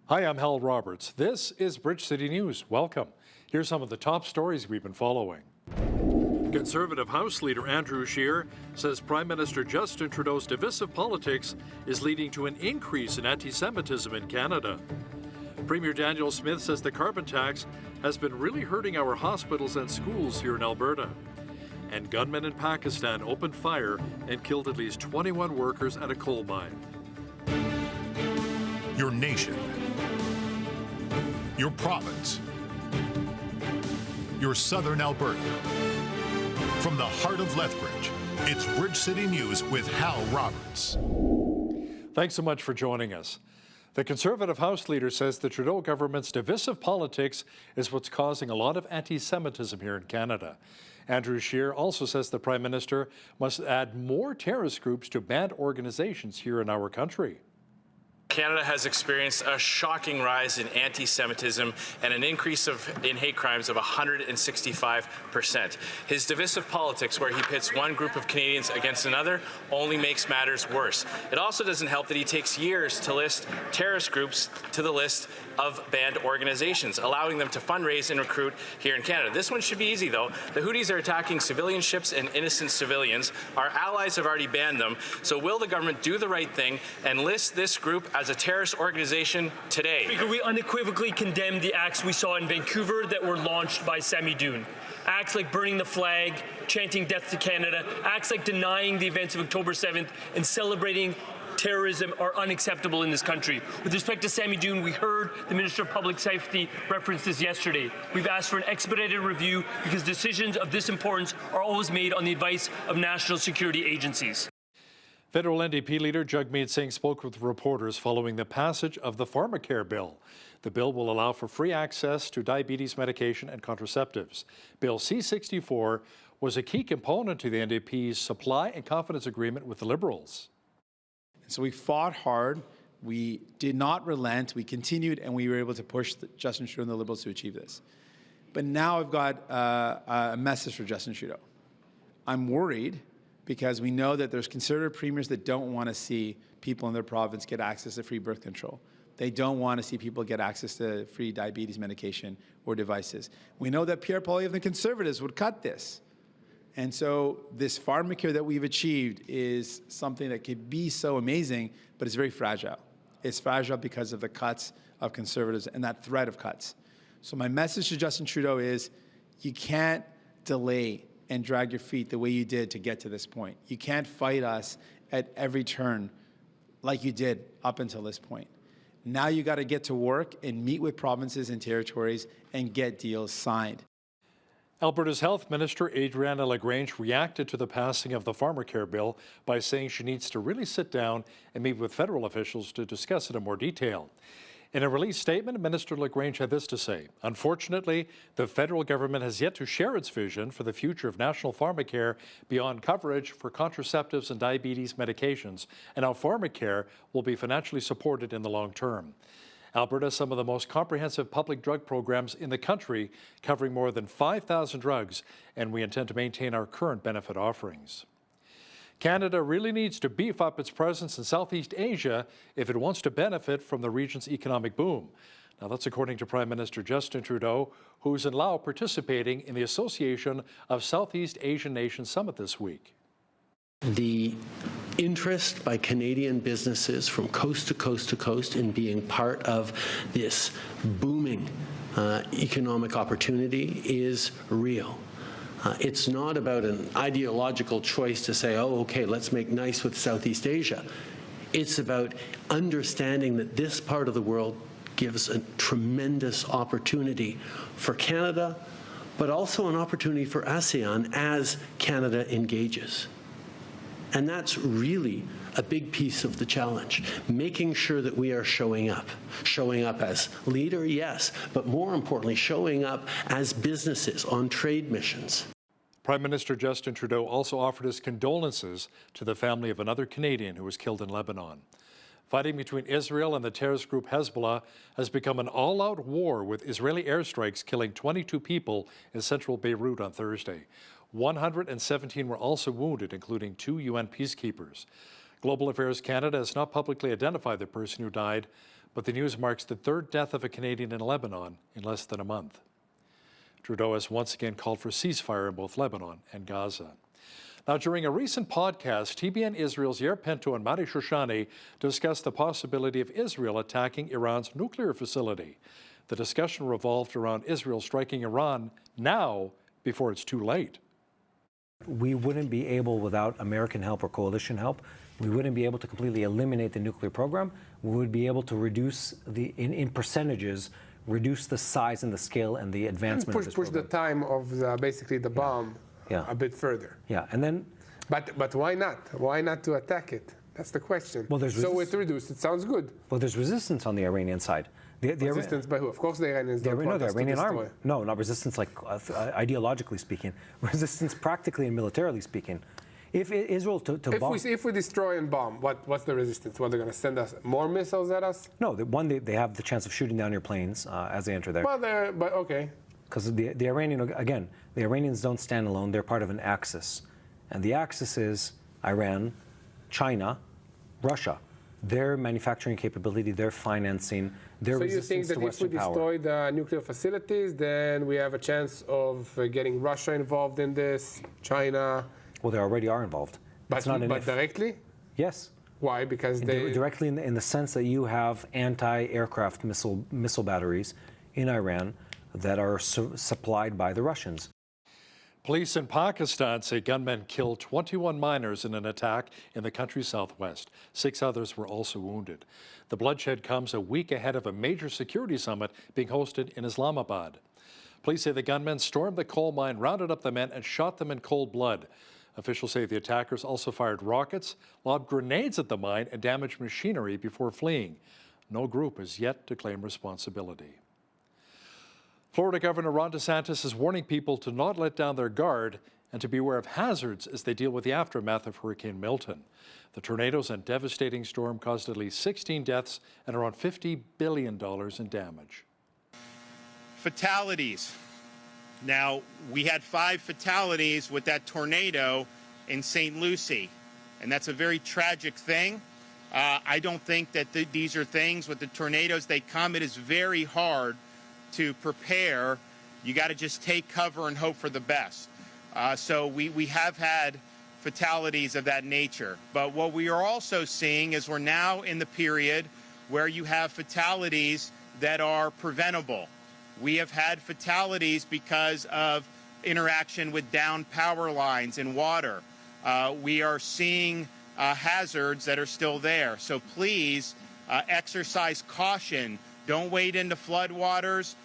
Hi, I'm Hal Roberts. This is Bridge City News. Welcome. Here's some of the top stories we've been following. Conservative House Leader Andrew Scheer says Prime Minister Justin Trudeau's divisive politics is leading to an increase in anti-Semitism in Canada. Premier Daniel Smith says the carbon tax has been really hurting our hospitals and schools here in Alberta. And gunmen in Pakistan opened fire and killed at least 21 workers at a coal mine. Your nation, your province, your southern Alberta. From the heart of Lethbridge, it's Bridge City News with Hal Roberts. Thanks so much for joining us. The Conservative House Leader says the Trudeau government's divisive politics is what's causing a lot of anti-Semitism here in Canada. Andrew Scheer also says the Prime Minister must add more terrorist groups to banned organizations here in our country. Canada has experienced a shocking rise in anti-Semitism and an increase in hate crimes of 165%. His divisive politics, where he pits one group of Canadians against another, only makes matters worse. It also doesn't help that he takes years to list terrorist groups to the list of banned organizations, allowing them to fundraise and recruit here in Canada. This one should be easy, though. The Houthis are attacking civilian ships and innocent civilians. Our allies have already banned them. So will the government do the right thing and list this group as a terrorist organization today? Speaker, we unequivocally condemn the acts we saw in Vancouver that were launched by Sami Doon. Acts like burning the flag, chanting death to Canada, acts like denying the events of October 7th and celebrating terrorism are unacceptable in this country. With respect to Sami Doon, we heard the Minister of Public Safety reference this yesterday. We've asked for an expedited review because decisions of this importance are always made on the advice of national security agencies. Federal NDP leader Jagmeet Singh spoke with reporters following the passage of the Pharmacare bill. The bill will allow for free access to diabetes medication and contraceptives. Bill C-64 was a key component to the NDP's supply and confidence agreement with the Liberals. So we fought hard, we did not relent, we continued, and we were able to push Justin Trudeau and the Liberals to achieve this. But now I've got a message for Justin Trudeau. I'm worried because we know that there's Conservative premiers that don't want to see people in their province get access to free birth control. They don't want to see people get access to free diabetes medication or devices. We know that Pierre Poilievre and the Conservatives would cut this. And so this Pharmacare that we've achieved is something that could be so amazing, but it's very fragile. It's fragile because of the cuts of Conservatives and that threat of cuts. So my message to Justin Trudeau is you can't delay and drag your feet the way you did to get to this point. You can't fight us at every turn like you did up until this point. Now you got to get to work and meet with provinces and territories and get deals signed. Alberta's Health Minister Adriana LaGrange reacted to the passing of the Pharmacare bill by saying she needs to really sit down and meet with federal officials to discuss it in more detail. In a released statement, Minister LaGrange had this to say: "Unfortunately, the federal government has yet to share its vision for the future of national pharmacare beyond coverage for contraceptives and diabetes medications, and how pharmacare will be financially supported in the long term." Alberta has some of the most comprehensive public drug programs in the country, covering more than 5,000 drugs, and we intend to maintain our current benefit offerings. Canada really needs to beef up its presence in Southeast Asia if it wants to benefit from the region's economic boom. Now, that's according to Prime Minister Justin Trudeau, who's in Laos participating in the Association of Southeast Asian Nations Summit this week. The interest by Canadian businesses from coast to coast to coast in being part of this booming economic opportunity is real. It's not about an ideological choice to say, oh, okay, let's make nice with Southeast Asia. It's about understanding that this part of the world gives a tremendous opportunity for Canada, but also an opportunity for ASEAN as Canada engages. And that's really a big piece of the challenge, making sure that we are showing up as leader, yes, but more importantly, showing up as businesses on trade missions. Prime Minister Justin Trudeau also offered his condolences to the family of another Canadian who was killed in Lebanon. Fighting between Israel and the terrorist group Hezbollah has become an all-out war, with Israeli airstrikes killing 22 people in central Beirut on Thursday. 117 were also wounded, including 2 UN peacekeepers. Global Affairs Canada has not publicly identified the person who died, But the news marks the third death of a Canadian in Lebanon in less than a month. Trudeau has once again called for ceasefire in both Lebanon and Gaza. Now, during a recent podcast, TBN Israel's Yair Pinto and Mari Shoshani discussed the possibility of Israel attacking Iran's nuclear facility. The discussion revolved around Israel striking Iran now before it's too late. We wouldn't be able, without American help or coalition help, we wouldn't be able to completely eliminate the nuclear program. We would be able to reduce in percentages, reduce the size and the scale and the advancement of this push program. the time of basically the bomb a bit further. Yeah, and then... But why not? Why not to attack it? That's the question. Well, so it's reduced. It sounds good. Well, there's resistance on the Iranian side. The resistance by who? Of course the Iranians don't want the us Iranian to destroy. army. No, not resistance like ideologically speaking. Resistance practically and militarily speaking. If Israel bomb... If we destroy and bomb, what's the resistance? What, they're going to send us more missiles at us? No, they have the chance of shooting down your planes as they enter there. Well, but okay. Because the Iranians don't stand alone. They're part of an axis. And the axis is Iran, China, Russia. Their manufacturing capability, their financing, their resistance to Western power. So you think that if we destroy the nuclear facilities, then we have a chance of getting Russia involved in this, China? Well, they already are involved. But directly? Yes. Why? Because they... Directly in the sense that you have anti-aircraft missile batteries in Iran that are supplied by the Russians. Police in Pakistan say gunmen killed 21 miners in an attack in the country's southwest. 6 others were also wounded. The bloodshed comes a week ahead of a major security summit being hosted in Islamabad. Police say the gunmen stormed the coal mine, rounded up the men, and shot them in cold blood. Officials say the attackers also fired rockets, lobbed grenades at the mine, and damaged machinery before fleeing. No group has yet to claim responsibility. Florida Governor Ron DeSantis is warning people to not let down their guard and to beware of hazards as they deal with the aftermath of Hurricane Milton. The tornadoes and devastating storm caused at least 16 deaths and around $50 billion in damage. Fatalities. Now, we had 5 fatalities with that tornado in St. Lucie, and that's a very tragic thing. I don't think that these are things with the tornadoes, they come. It is very hard to prepare. You got to just take cover and hope for the best. So we have had fatalities of that nature. But what we are also seeing is we're now in the period where you have fatalities that are preventable. We have had fatalities because of interaction with downed power lines and water. We are seeing hazards that are still there. So please exercise caution. Don't wade into floodwaters.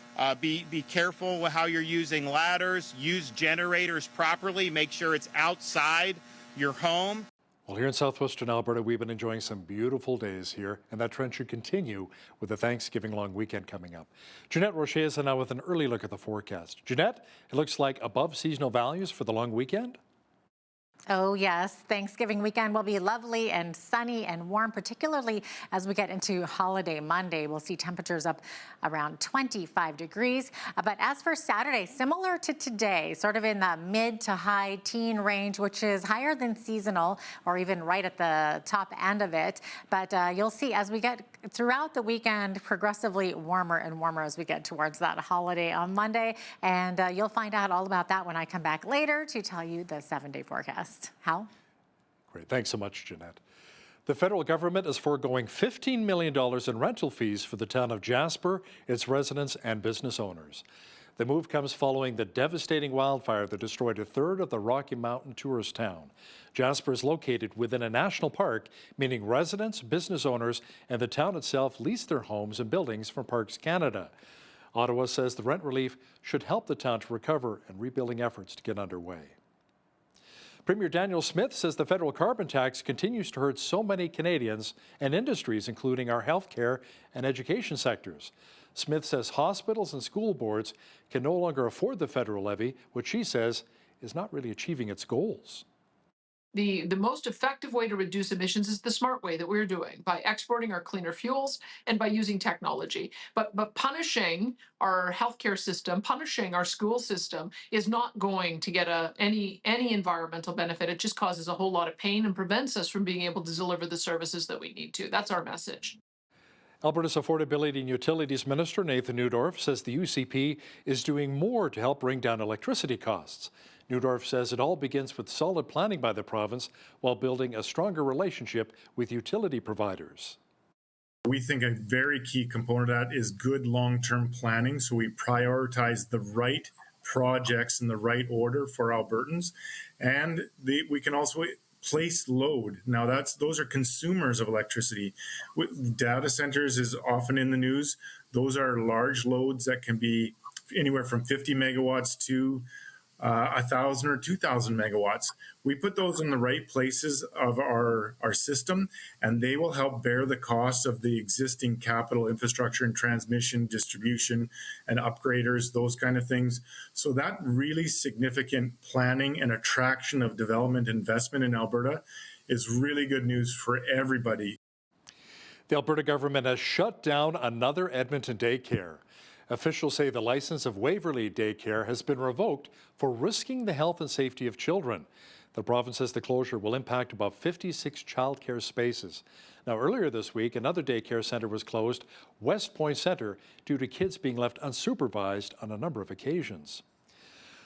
Be careful with how you're using ladders. Use generators properly. Make sure it's outside your home. Well, here in southwestern Alberta, we've been enjoying some beautiful days here, and that trend should continue with the Thanksgiving long weekend coming up. Jeanette Rocher is now with an early look at the forecast. Jeanette, it looks like above seasonal values for the long weekend? Oh, yes. Thanksgiving weekend will be lovely and sunny and warm, particularly as we get into holiday Monday. We'll see temperatures up around 25 degrees. But as for Saturday, similar to today, sort of in the mid to high teen range, which is higher than seasonal or even right at the top end of it. But you'll see as we get throughout the weekend, progressively warmer and warmer as we get towards that holiday on Monday. And you'll find out all about that when I come back later to tell you the 7-day forecast. Hal? Great. Thanks so much, Jeanette. The federal government is foregoing $15 million in rental fees for the town of Jasper, its residents and business owners. The move comes following the devastating wildfire that destroyed a third of the Rocky Mountain tourist town. Jasper is located within a national park, meaning residents, business owners, and the town itself lease their homes and buildings from Parks Canada. Ottawa says the rent relief should help the town to recover and rebuilding efforts to get underway. Premier Daniel Smith says the federal carbon tax continues to hurt so many Canadians and industries, including our healthcare and education sectors. Smith says hospitals and school boards can no longer afford the federal levy, which she says is not really achieving its goals. The most effective way to reduce emissions is the smart way that we're doing, by exporting our cleaner fuels and by using technology. But punishing our healthcare system, punishing our school system is not going to get any environmental benefit. It just causes a whole lot of pain and prevents us from being able to deliver the services that we need to. That's our message. Alberta's Affordability and Utilities Minister Nathan Neudorf says the UCP is doing more to help bring down electricity costs. Neudorf says it all begins with solid planning by the province while building a stronger relationship with utility providers. We think a very key component of that is good long-term planning, so we prioritize the right projects in the right order for Albertans, and we can also place load. Now those are consumers of electricity. Data centers is often in the news. Those are large loads that can be anywhere from 50 megawatts to 1,000 or 2,000 megawatts. We put those in the right places of our system, and they will help bear the cost of the existing capital infrastructure and transmission, distribution, and upgraders, those kind of things. So that really significant planning and attraction of development investment in Alberta is really good news for everybody. The Alberta government has shut down another Edmonton daycare. Officials say the license of Waverley Daycare has been revoked for risking the health and safety of children. The province says the closure will impact about 56 childcare spaces. Now, earlier this week, another daycare centre was closed, West Point Centre, due to kids being left unsupervised on a number of occasions.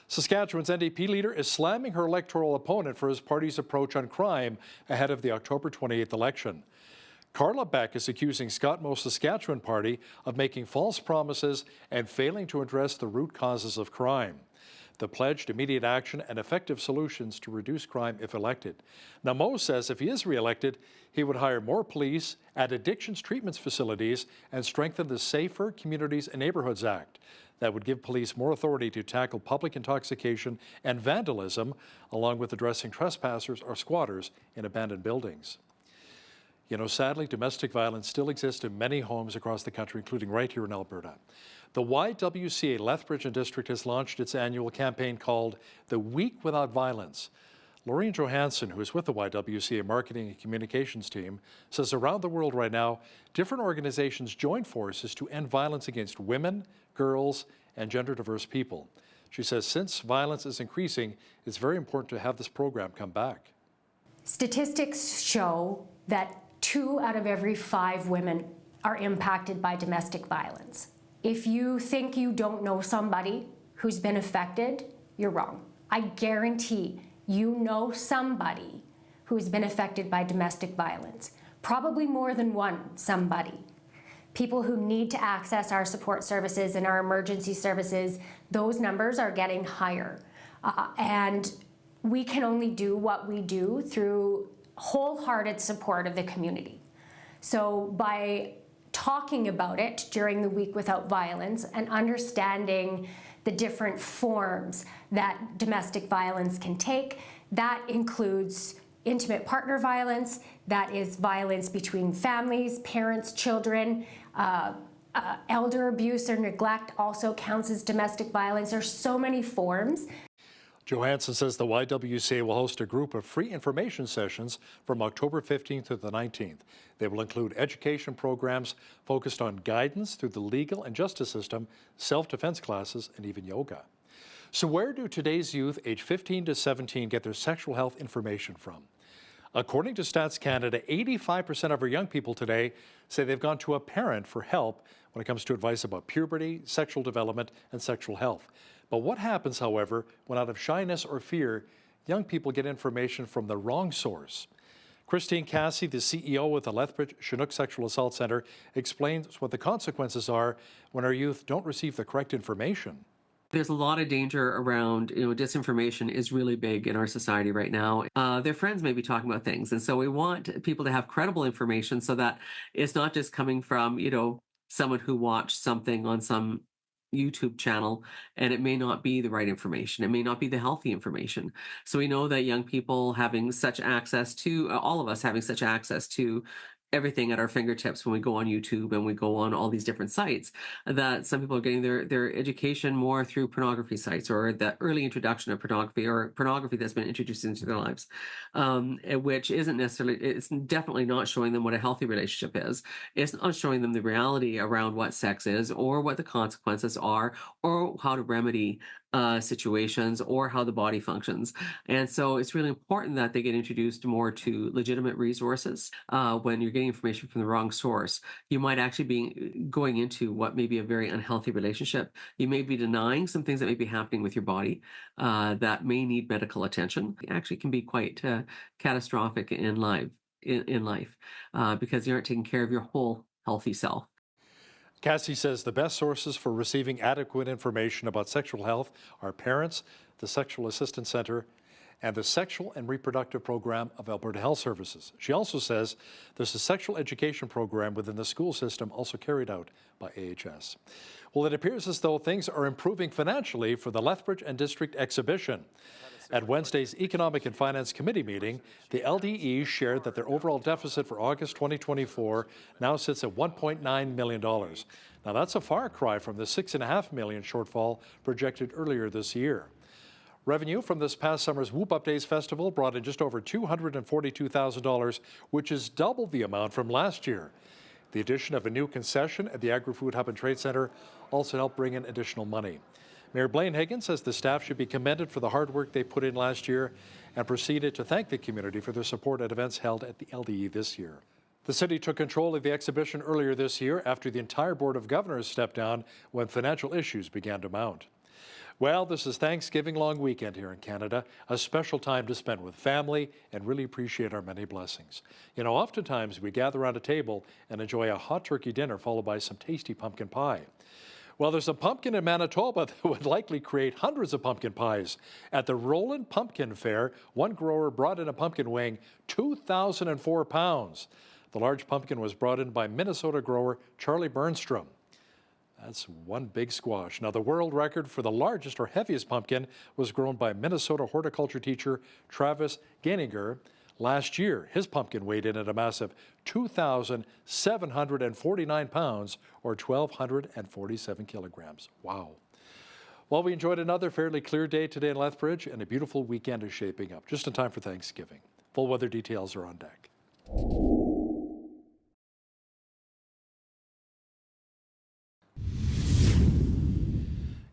Saskatchewan's NDP leader is slamming her electoral opponent for his party's approach on crime ahead of the October 28th election. Carla Beck is accusing Scott Moe's Saskatchewan party of making false promises and failing to address the root causes of crime. The pledged immediate action and effective solutions to reduce crime if elected. Now, Moe says if he is re-elected, he would hire more police, add addictions treatment facilities, and strengthen the Safer Communities and Neighborhoods Act. That would give police more authority to tackle public intoxication and vandalism, along with addressing trespassers or squatters in abandoned buildings. You know, sadly, domestic violence still exists in many homes across the country, including right here in Alberta. The YWCA Lethbridge and District has launched its annual campaign called The Week Without Violence. Lorraine Johansson, who is with the YWCA marketing and communications team, says around the world right now, different organizations join forces to end violence against women, girls, and gender-diverse people. She says since violence is increasing, it's very important to have this program come back. Statistics show that 2 out of every 5 women are impacted by domestic violence. If you think you don't know somebody who's been affected, you're wrong. I guarantee you know somebody who's been affected by domestic violence, probably more than one somebody. People who need to access our support services and our emergency services, those numbers are getting higher. And we can only do what we do through wholehearted support of the community. So by talking about it during the Week Without Violence and understanding the different forms that domestic violence can take, that includes intimate partner violence, that is violence between families, parents, children, elder abuse or neglect also counts as domestic violence. There's so many forms. Johansson says the YWCA will host a group of free information sessions from October 15th to the 19th. They will include education programs focused on guidance through the legal and justice system, self-defense classes, and even yoga. So where do today's youth aged 15 to 17 get their sexual health information from? According to Stats Canada, 85% of our young people today say they've gone to a parent for help when it comes to advice about puberty, sexual development, and sexual health. But what happens, however, when out of shyness or fear, young people get information from the wrong source? Christine Cassie, the CEO of the Lethbridge Chinook Sexual Assault Centre, explains what the consequences are when our youth don't receive the correct information. There's a lot of danger around, disinformation is really big in our society right now. Their friends may be talking about things. And so we want people to have credible information so that it's not just coming from, someone who watched something on some YouTube channel, and it may not be the right information. It may not be the healthy information. So we know that young people having such access to, all of us having such access to everything at our fingertips when we go on YouTube and we go on all these different sites, that some people are getting their education more through pornography sites or the early introduction of pornography or pornography that's been introduced into their lives, which isn't necessarily, it's definitely not showing them what a healthy relationship is. It's not showing them the reality around what sex is or what the consequences are or how to remedy situations or how the body functions. And so it's really important that they get introduced more to legitimate resources. When you're getting information from the wrong source, you might actually be going into what may be a very unhealthy relationship. You may be denying some things that may be happening with your body that may need medical attention. It actually can be quite catastrophic in life, because you aren't taking care of your whole healthy self. Cassie says the best sources for receiving adequate information about sexual health are parents, the Sexual Assistance Centre, and the Sexual and Reproductive Program of Alberta Health Services. She also says there's a sexual education program within the school system also carried out by AHS. Well, it appears as though things are improving financially for the Lethbridge and District exhibition. At Wednesday's Economic and Finance Committee meeting, the LDE shared that their overall deficit for August 2024 now sits at $1.9 million. Now that's a far cry from the $6.5 million shortfall projected earlier this year. Revenue from this past summer's Whoop Up Days Festival brought in just over $242,000, which is double the amount from last year. The addition of a new concession at the Agri-Food Hub and Trade Centre also helped bring in additional money. Mayor Blaine Higgins says the staff should be commended for the hard work they put in last year and proceeded to thank the community for their support at events held at the LDE this year. The city took control of the exhibition earlier this year after the entire Board of Governors stepped down when financial issues began to mount. Well, this is Thanksgiving long weekend here in Canada, a special time to spend with family and really appreciate our many blessings. You know, oftentimes we gather around a table and enjoy a hot turkey dinner followed by some tasty pumpkin pie. Well, there's a pumpkin in Manitoba that would likely create hundreds of pumpkin pies. At the Roland Pumpkin Fair, one grower brought in a pumpkin weighing 2,004 pounds. The large pumpkin was brought in by Minnesota grower Charlie Bernstrom. That's one big squash. Now, the world record for the largest or heaviest pumpkin was grown by Minnesota horticulture teacher Travis Geininger last year. His pumpkin weighed in at a massive 2,749 pounds or 1,247 kilograms. Wow. Well, we enjoyed another fairly clear day today in Lethbridge, and a beautiful weekend is shaping up, just in time for Thanksgiving. Full weather details are on deck.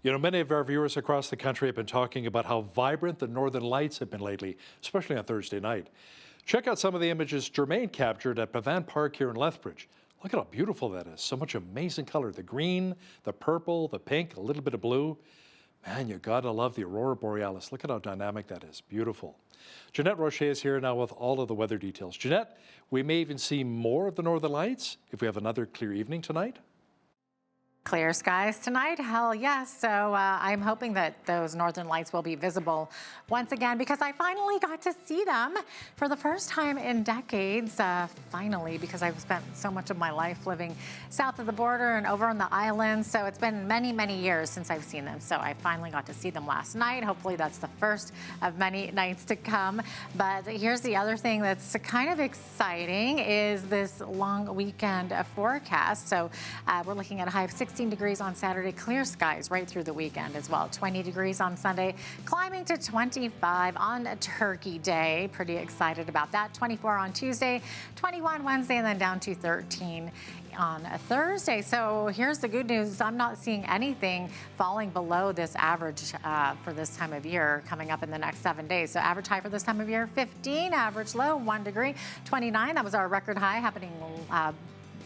You know, many of our viewers across the country have been talking about how vibrant the Northern Lights have been lately, especially on Thursday night. Check out some of the images Jermaine captured at Pavan Park here in Lethbridge. Look at how beautiful that is. So much amazing color. The green, the purple, the pink, a little bit of blue. Man, you gotta love the Aurora Borealis. Look at how dynamic that is. Beautiful. Jeanette Rocher is here now with all of the weather details. Jeanette, we may even see more of the Northern Lights if we have another clear evening tonight. Clear skies tonight, hell yes. So I'm hoping that those Northern Lights will be visible once again because I finally got to see them for the first time in decades. Finally, because I've spent so much of my life living south of the border and over on the islands. So it's been many, many years since I've seen them. So I finally got to see them last night. Hopefully that's the first of many nights to come. But here's the other thing that's kind of exciting is this long weekend forecast. So we're looking at a high of 16 degrees on Saturday, clear skies right through the weekend as well. 20 degrees on Sunday, climbing to 25 on Turkey Day. Pretty excited about that. 24 on Tuesday, 21 Wednesday, and then down to 13 on a Thursday. So here's the good news. I'm not seeing anything falling below this average for this time of year coming up in the next 7 days. So average high for this time of year, 15, average low, 1 degree, 29. That was our record high happening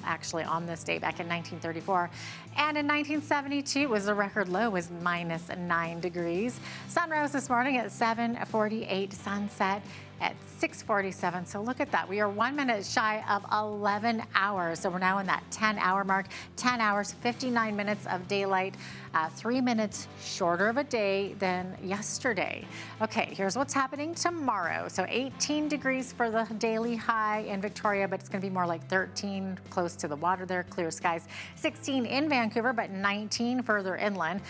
actually on this day back in 1934. And in 1972, it was the record low was -9 degrees. Sun rose this morning at 7:48, sunset at 6:47. So look at that. We are 1 minute shy of 11 hours. So we're now in that 10-hour mark. 10 hours, 59 minutes of daylight, 3 minutes shorter of a day than yesterday. Okay, here's what's happening tomorrow. So 18 degrees for the daily high in Victoria, but it's going to be more like 13 close to the water there, clear skies. 16 in Vancouver, but 19 further inland.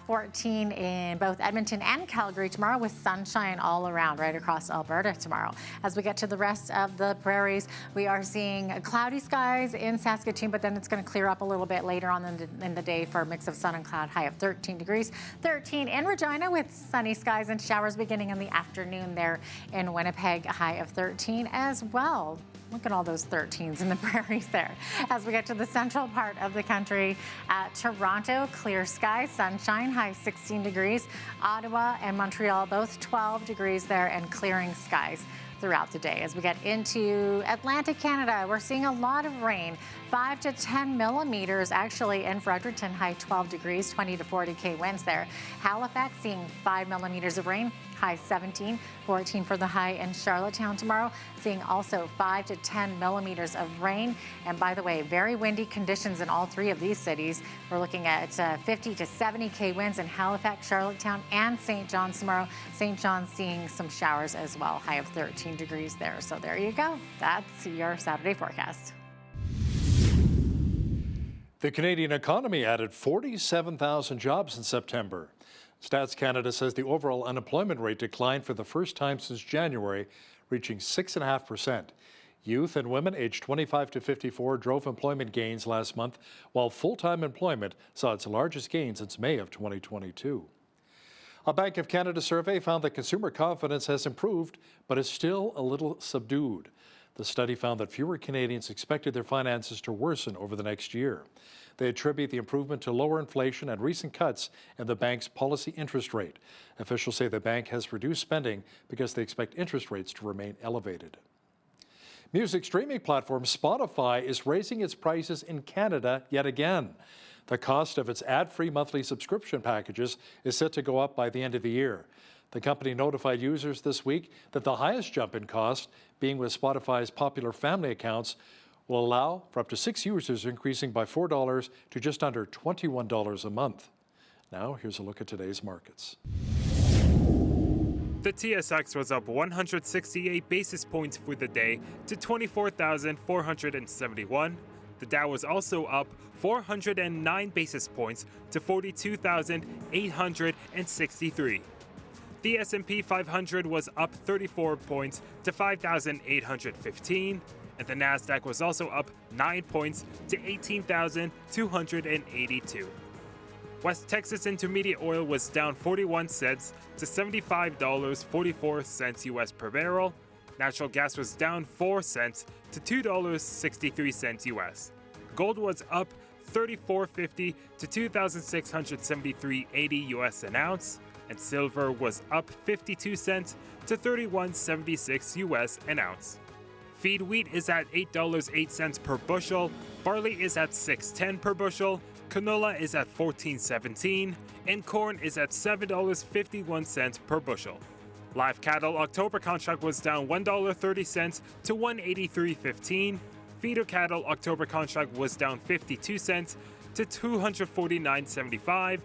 14 in both Edmonton and Calgary tomorrow with sunshine all around right across Alberta tomorrow. As we get to the rest of the prairies, we are seeing cloudy skies in Saskatoon, but then it's going to clear up a little bit later on in the day for a mix of sun and cloud, high of 13 degrees. 13 in Regina with sunny skies and showers beginning in the afternoon there in Winnipeg, high of 13 as well. Look at all those 13s in the prairies there. As we get to the central part of the country, Toronto, clear skies, sunshine, high 16 degrees. Ottawa and Montreal, both 12 degrees there, and clearing skies throughout the day. As we get into Atlantic Canada, we're seeing a lot of rain, 5 to 10 millimeters actually in Fredericton, high 12 degrees, 20 to 40 K winds there. Halifax seeing 5 millimeters of rain, high 17, 14 for the high in Charlottetown tomorrow, seeing also 5 to 10 millimeters of rain. And by the way, very windy conditions in all three of these cities. We're looking at 50 to 70 K winds in Halifax, Charlottetown, and St. John's tomorrow. St. John's seeing some showers as well, high of 13 degrees there. So there you go. That's your Saturday forecast. The Canadian economy added 47,000 jobs in September. Stats Canada says the overall unemployment rate declined for the first time since January, reaching 6.5%. Youth and women aged 25 to 54 drove employment gains last month, while full-time employment saw its largest gain since May of 2022. A Bank of Canada survey found that consumer confidence has improved, but is still a little subdued. The study found that fewer Canadians expected their finances to worsen over the next year. They attribute the improvement to lower inflation and recent cuts in the bank's policy interest rate. Officials say the bank has reduced spending because they expect interest rates to remain elevated. Music streaming platform Spotify is raising its prices in Canada yet again. The cost of its ad-free monthly subscription packages is set to go up by the end of the year. The company notified users this week that the highest jump in cost, being with Spotify's popular family accounts, will allow for up to 6 users, increasing by $4 to just under $21 a month. Now, here's a look at today's markets. The TSX was up 168 basis points for the day to 24,471. The Dow was also up 409 basis points to 42,863. The S&P 500 was up 34 points to 5,815, and the NASDAQ was also up 9 points to 18,282. West Texas Intermediate oil was down 41 cents to $75.44 US per barrel. Natural gas was down 4 cents to $2.63 US. Gold was up $34.50 to $2,673.80 US an ounce, and silver was up 52 cents to $31.76 US an ounce. Feed wheat is at $8.08 per bushel, barley is at $6.10 per bushel, canola is at $14.17, and corn is at $7.51 per bushel. Live cattle October contract was down $1.30 to $183.15. Feeder cattle October contract was down 52 cents to $249.75,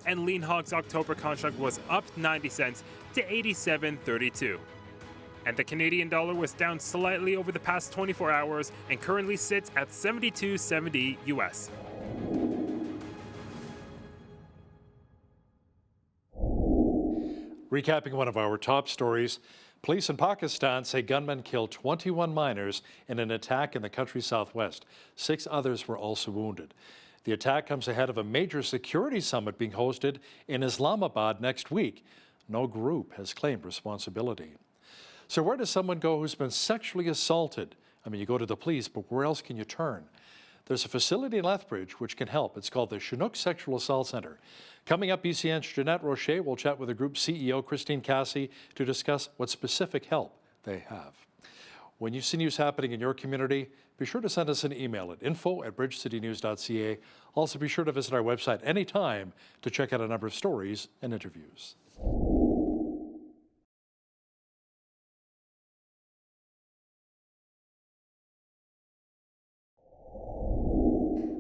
and lean hogs October contract was up 90 cents to $87.32. And the Canadian dollar was down slightly over the past 24 hours and currently sits at 72.70 US. Recapping one of our top stories, police in Pakistan say gunmen killed 21 miners in an attack in the country's southwest. 6 others were also wounded. The attack comes ahead of a major security summit being hosted in Islamabad next week. No group has claimed responsibility. So where does someone go who's been sexually assaulted? I mean, you go to the police, but where else can you turn? There's a facility in Lethbridge which can help. It's called the Chinook Sexual Assault Center. Coming up, BCN's Jeanette Rocher will chat with the group CEO, Christine Cassie, to discuss what specific help they have. When you see news happening in your community, be sure to send us an email at info@bridgecitynews.ca. Also, be sure to visit our website anytime to check out a number of stories and interviews.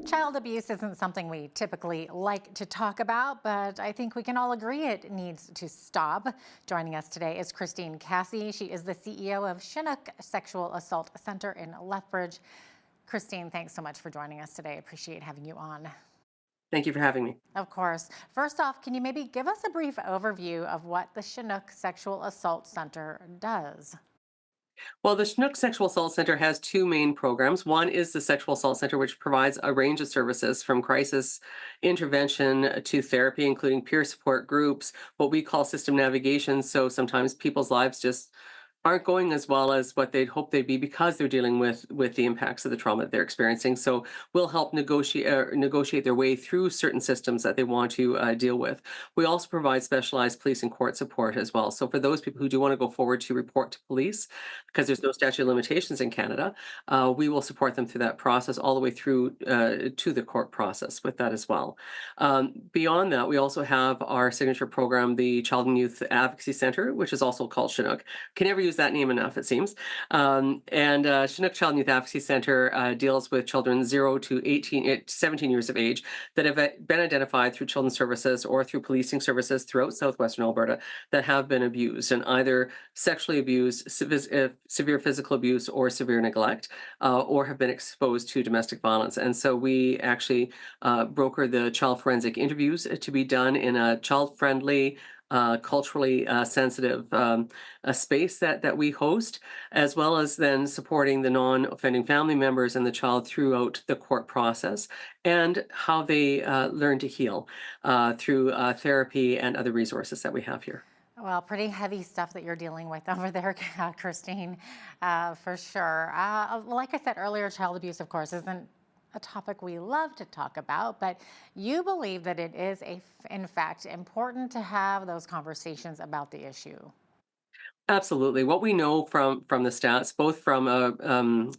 Child abuse isn't something we typically like to talk about, but I think we can all agree it needs to stop. Joining us today is Christine Cassie. She is the CEO of Chinook Sexual Assault Center in Lethbridge. Christine, thanks so much for joining us today. I appreciate having you on. Thank you for having me. Of course. First off, can you maybe give us a brief overview of what the Chinook Sexual Assault Center does? Well, the Chinook Sexual Assault Center has 2 main programs. One is the Sexual Assault Center, which provides a range of services from crisis intervention to therapy, including peer support groups, what we call system navigation. So sometimes people's lives just aren't going as well as what they'd hope they'd be because they're dealing with the impacts of the trauma that they're experiencing. So we'll help negotiate their way through certain systems that they want to deal with. We also provide specialized police and court support as well. So for those people who do want to go forward to report to police, because there's no statute of limitations in Canada, we will support them through that process all the way through to the court process with that as well. Beyond that, we also have our signature program, the Child and Youth Advocacy Center, which is also called Chinook. Can never use that name enough, it seems. Chinook Child and Youth Advocacy Center deals with children 0 to 17 years of age that have been identified through children's services or through policing services throughout southwestern Alberta that have been abused, and either sexually abused, severe physical abuse, or severe neglect, or have been exposed to domestic violence. And so we actually broker the child forensic interviews to be done in a child-friendly, culturally sensitive a space that we host, as well as then supporting the non-offending family members and the child throughout the court process, and how they learn to heal through therapy and other resources that we have here. Well, pretty heavy stuff that you're dealing with over there, Christine, for sure. Like I said earlier, child abuse, of course, isn't a topic we love to talk about, but you believe that it is, in fact, important to have those conversations about the issue. Absolutely. What we know from the stats, both from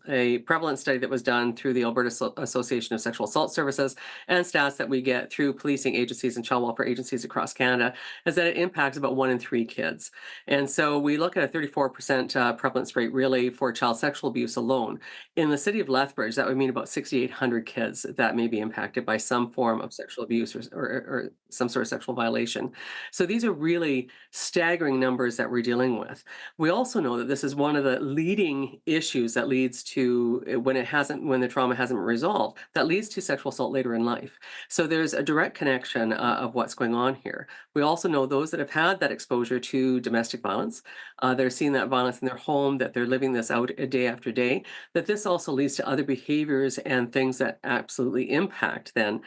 a prevalence study that was done through the Alberta Association of Sexual Assault Services and stats that we get through policing agencies and child welfare agencies across Canada, is that it impacts about 1 in 3 kids. And so we look at a 34% prevalence rate really for child sexual abuse alone. In the city of Lethbridge, that would mean about 6,800 kids that may be impacted by some form of sexual abuse or some sort of sexual violation. So these are really staggering numbers that we're dealing with. We also know that this is one of the leading issues that leads to, when the trauma hasn't been resolved, that leads to sexual assault later in life. So there's a direct connection of what's going on here. We also know those that have had that exposure to domestic violence, they're seeing that violence in their home, that they're living this out day after day, that this also leads to other behaviors and things that absolutely impact then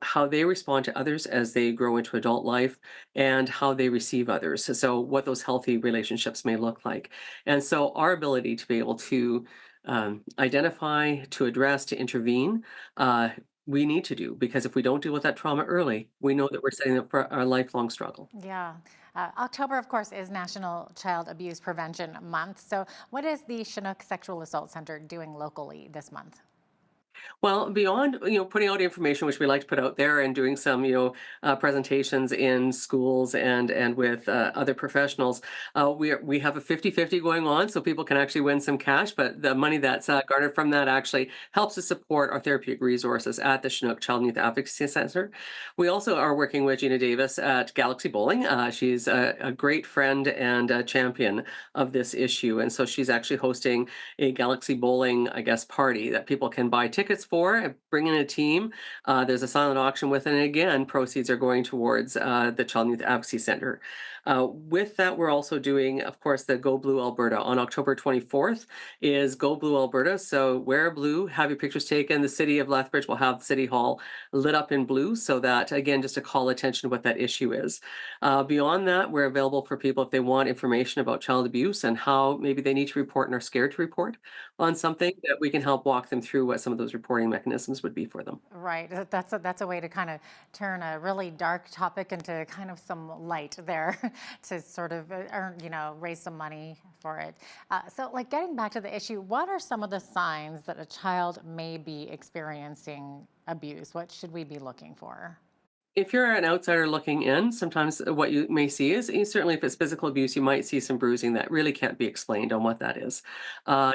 how they respond to others as they grow into adult life, and how they receive others. So what those healthy relationships may look like. And so our ability to be able to identify, to address, to intervene, we need to do, because if we don't deal with that trauma early, we know that we're setting up for a lifelong struggle. Yeah. October, of course, is National Child Abuse Prevention Month. So what is the Chinook Sexual Assault Center doing locally this month? Well, beyond putting out information, which we like to put out there, and doing some presentations in schools and with other professionals, we have a 50-50 going on, so people can actually win some cash. But the money that's garnered from that actually helps to support our therapeutic resources at the Chinook Child and Youth Advocacy Center. We also are working with Gina Davis at Galaxy Bowling. She's a great friend and a champion of this issue, and so she's actually hosting a Galaxy Bowling, I guess, party that people can buy tickets for, bring in a team. There's a silent auction with it, and again, proceeds are going towards the Child and Youth Advocacy Center. With that, we're also doing, of course, the Go Blue Alberta. On October 24th is Go Blue Alberta. So wear blue, have your pictures taken. The city of Lethbridge will have City Hall lit up in blue, so that, again, just to call attention to what that issue is. Beyond that, we're available for people if they want information about child abuse and how maybe they need to report and are scared to report on something, that we can help walk them through what some of those reporting mechanisms would be for them. Right. That's a way to kind of turn a really dark topic into kind of some light there to sort of earn, raise some money for it. So like getting back to the issue, what are some of the signs that a child may be experiencing abuse? What should we be looking for? If you're an outsider looking in, sometimes what you may see is, certainly if it's physical abuse, you might see some bruising that really can't be explained on what that is.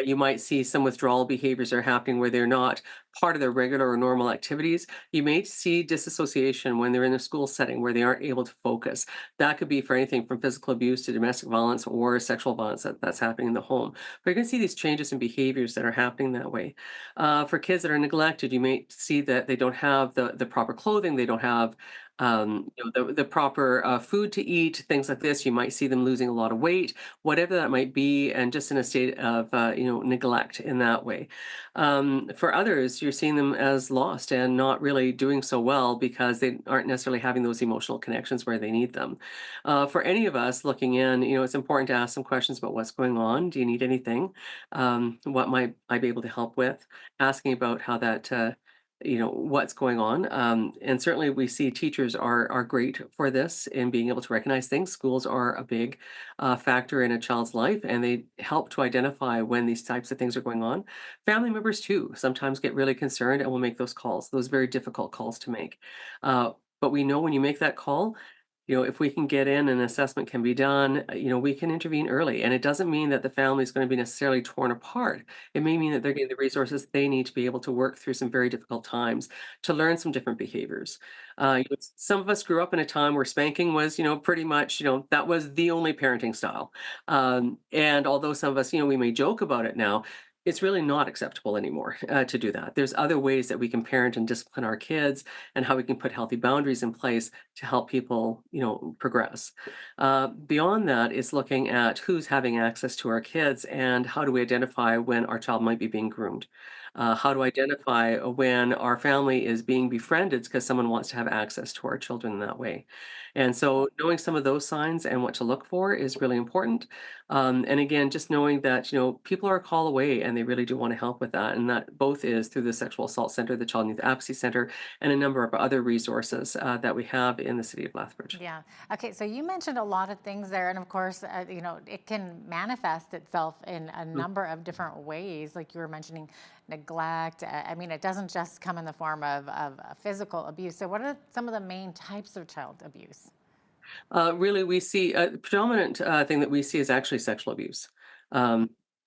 You might see some withdrawal behaviors are happening where they're not part of their regular or normal activities. You may see disassociation when they're in a school setting where they aren't able to focus. That could be for anything from physical abuse to domestic violence or sexual violence that's happening in the home. But you're going to see these changes in behaviors that are happening that way. For kids that are neglected, you may see that they don't have the proper clothing, they don't have the proper food to eat, things like this. You might see them losing a lot of weight, whatever that might be, and just in a state of neglect in that way. For others, you're seeing them as lost and not really doing so well because they aren't necessarily having those emotional connections where they need them. For any of us looking in, it's important to ask some questions about what's going on. Do you need anything? What might I be able to help with? Asking about how that what's going on. And certainly we see teachers are great for this in being able to recognize things. Schools are a big factor in a child's life, and they help to identify when these types of things are going on. Family members too sometimes get really concerned and will make those calls, those very difficult calls to make. But we know when you make that call, if we can get in, an assessment can be done, we can intervene early. And it doesn't mean that the family is going to be necessarily torn apart. It may mean that they're getting the resources they need to be able to work through some very difficult times, to learn some different behaviors. Some of us grew up in a time where spanking was, pretty much, that was the only parenting style. And although some of us, we may joke about it now, it's really not acceptable anymore to do that. There's other ways that we can parent and discipline our kids, and how we can put healthy boundaries in place to help people, progress. Beyond that, it's looking at who's having access to our kids and how do we identify when our child might be being groomed. How to identify when our family is being befriended because someone wants to have access to our children in that way. And so knowing some of those signs and what to look for is really important. And again, just knowing that, people are a call away and they really do want to help with that. And that both is through the Sexual Assault Center, the Child and Youth Advocacy Center, and a number of other resources that we have in the city of Lethbridge. Yeah. Okay. So you mentioned a lot of things there. And of course, it can manifest itself in a number of different ways. Like you were mentioning neglect. I mean, it doesn't just come in the form of physical abuse. So what are some of the main types of child abuse? Really, we see the predominant thing that we see is actually sexual abuse,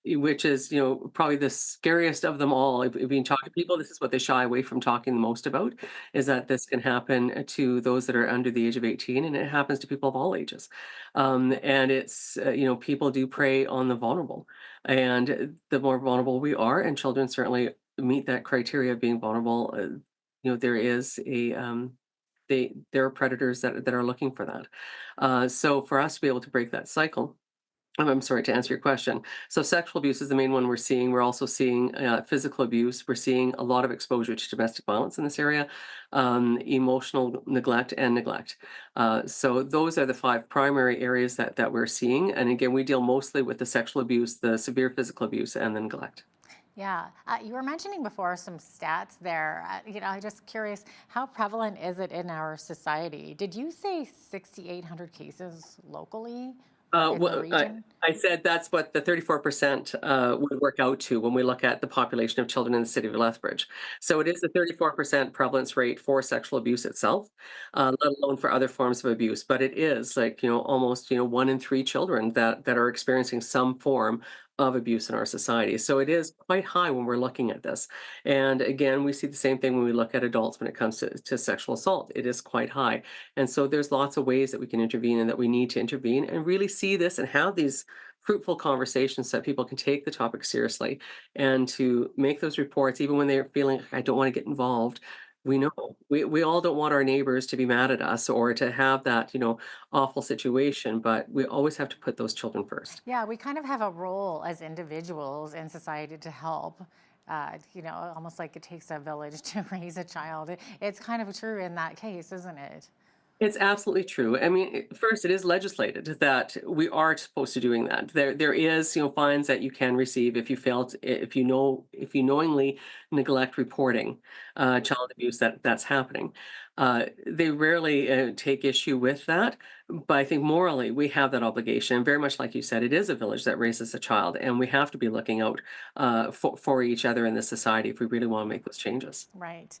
which is, probably the scariest of them all. If you talk to people, this is what they shy away from talking the most about, is that this can happen to those that are under the age of 18, and it happens to people of all ages. And it's, people do prey on the vulnerable, and the more vulnerable we are, and children certainly meet that criteria of being vulnerable. There is a there are predators that are looking for that. So for us to be able to break that cycle, I'm sorry, to answer your question. So sexual abuse is the main one we're seeing. We're also seeing physical abuse. We're seeing a lot of exposure to domestic violence in this area, emotional neglect and neglect. So those are the 5 primary areas that we're seeing. And again, we deal mostly with the sexual abuse, the severe physical abuse, and the neglect. Yeah, you were mentioning before some stats there. I'm just curious, how prevalent is it in our society? Did you say 6,800 cases locally in the region? I said that's what the 34% would work out to when we look at the population of children in the city of Lethbridge. So it is a 34% prevalence rate for sexual abuse itself, let alone for other forms of abuse. But it is like, almost, 1 in 3 children that are experiencing some form of abuse in our society. So it is quite high when we're looking at this. And again, we see the same thing when we look at adults when it comes to sexual assault. It is quite high. And so there's lots of ways that we can intervene and that we need to intervene and really see this and have these fruitful conversations so that people can take the topic seriously and to make those reports, even when they're feeling, I don't want to get involved. We know we all don't want our neighbors to be mad at us or to have that, awful situation, but we always have to put those children first. Yeah, we kind of have a role as individuals in society to help. Almost like it takes a village to raise a child. It's kind of true in that case, isn't it? It's absolutely true. I mean, first, it is legislated that we are supposed to doing that. There is, fines that you can receive if you fail to, if you knowingly neglect reporting child abuse that's happening. They rarely take issue with that, but I think morally we have that obligation. And very much like you said, it is a village that raises a child, and we have to be looking out for each other in this society if we really want to make those changes. Right.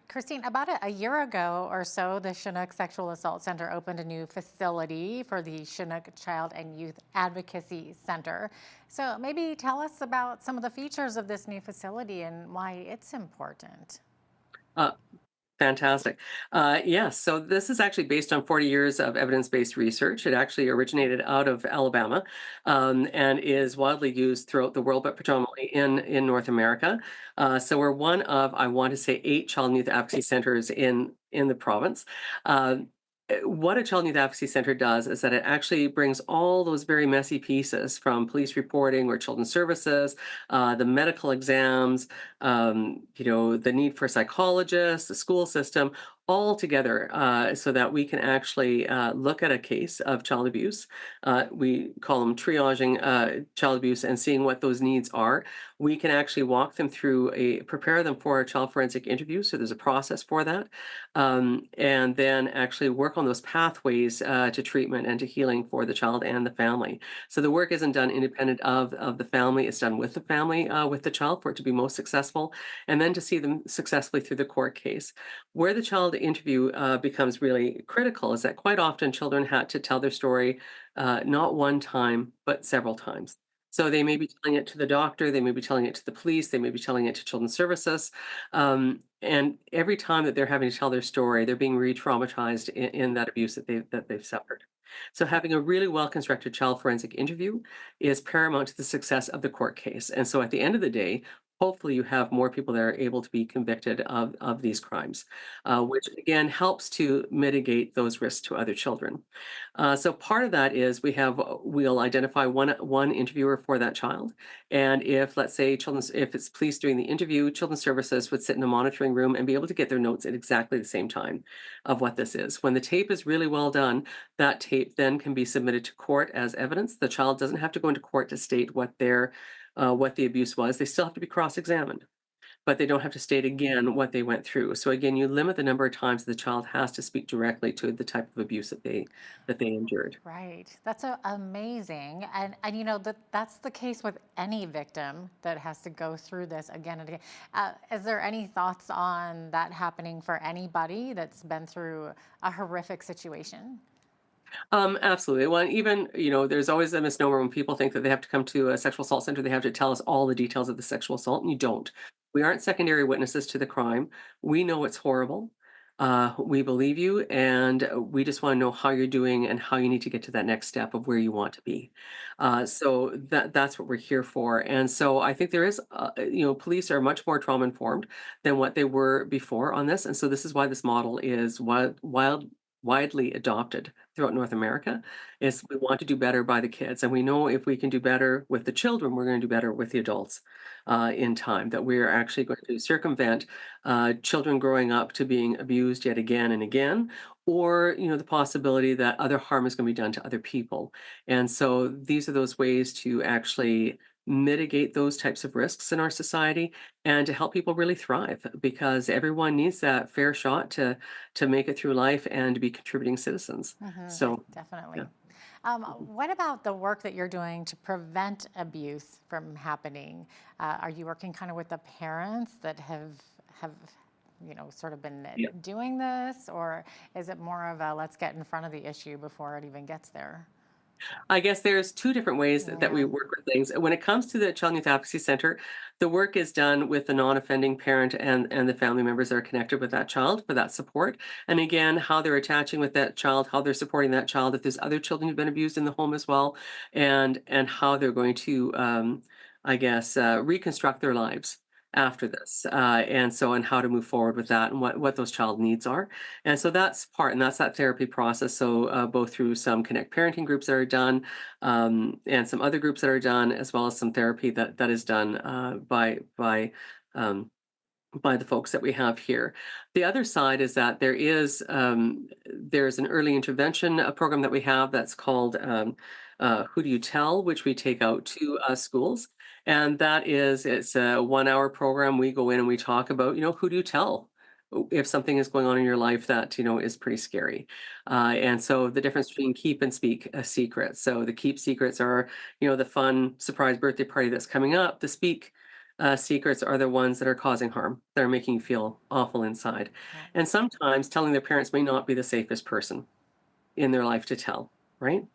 Christine, about a year ago or so, the Chinook Sexual Assault Center opened a new facility for the Chinook Child and Youth Advocacy Center. So maybe tell us about some of the features of this new facility and why it's important. Fantastic. Yes, so this is actually based on 40 years of evidence-based research. It actually originated out of Alabama, and is widely used throughout the world, but predominantly in North America. So we're one of, I want to say, 8 child and youth advocacy centers in the province. What a child and youth advocacy center does is that it actually brings all those very messy pieces from police reporting or children's services, the medical exams, the need for psychologists, the school system, all together so that we can actually look at a case of child abuse. We call them triaging child abuse and seeing what those needs are. We can actually walk them through prepare them for a child forensic interview. So there's a process for that. And then actually work on those pathways to treatment and to healing for the child and the family. So the work isn't done independent of the family, it's done with the family, with the child for it to be most successful, and then to see them successfully through the court case. Where the child interview becomes really critical is that quite often children had to tell their story not one time, but several times. So they may be telling it to the doctor, they may be telling it to the police, they may be telling it to children's services. And every time that they're having to tell their story, they're being re-traumatized in that abuse that they've suffered. So having a really well-constructed child forensic interview is paramount to the success of the court case. And so at the end of the day, hopefully you have more people that are able to be convicted of these crimes, which again helps to mitigate those risks to other children. So part of that is we'll identify one interviewer for that child, and if let's say if it's police doing the interview, children's services would sit in a monitoring room and be able to get their notes at exactly the same time of what this is. When the tape is really well done, that tape then can be submitted to court as evidence. The child doesn't have to go into court to state what the abuse was. They still have to be cross-examined, but they don't have to state again what they went through. So again, you limit the number of times the child has to speak directly to the type of abuse that they endured. Right. That's amazing. And that's the case with any victim that has to go through this again and again. Is there any thoughts on that happening for anybody that's been through a horrific situation? Absolutely. Well, even, there's always a misnomer when people think that they have to come to a sexual assault center, they have to tell us all the details of the sexual assault, and you don't. We aren't secondary witnesses to the crime. We know it's horrible. We believe you, and we just want to know how you're doing and how you need to get to that next step of where you want to be. So that's what we're here for. And so I think there is, police are much more trauma informed than what they were before on this. And so this is why this model is widely adopted throughout North America. Is we want to do better by the kids, and we know if we can do better with the children, we're going to do better with the adults in time. That we're actually going to circumvent children growing up to being abused yet again and again, or the possibility that other harm is going to be done to other people. And so these are those ways to actually mitigate those types of risks in our society and to help people really thrive, because everyone needs that fair shot to make it through life and to be contributing citizens. So Definitely. yeah. What about the work that you're doing to prevent abuse from happening? Are you working kind of with the parents that have sort of been doing this, or is it more of a let's get in front of the issue before it even gets there? I guess there's 2 different ways that we work with things. When it comes to the Child and Youth Advocacy Center, the work is done with the non-offending parent and the family members that are connected with that child for that support. And again, how they're attaching with that child, how they're supporting that child, if there's other children who've been abused in the home as well, and how they're going to, reconstruct their lives after this, and how to move forward with that and what those child needs are. And so that's that therapy process. So both through some Connect parenting groups that are done, and some other groups that are done, as well as some therapy that is done by the folks that we have here. The other side is that there's an early intervention program that we have that's called Who Do You Tell, which we take out to schools. And it's a 1-hour program. We go in and we talk about, who do you tell if something is going on in your life that, is pretty scary. And so the difference between keep and speak a secret. So the keep secrets are, the fun surprise birthday party that's coming up. The speak secrets are the ones that are causing harm, that are making you feel awful inside. And sometimes telling their parents may not be the safest person in their life to tell, right?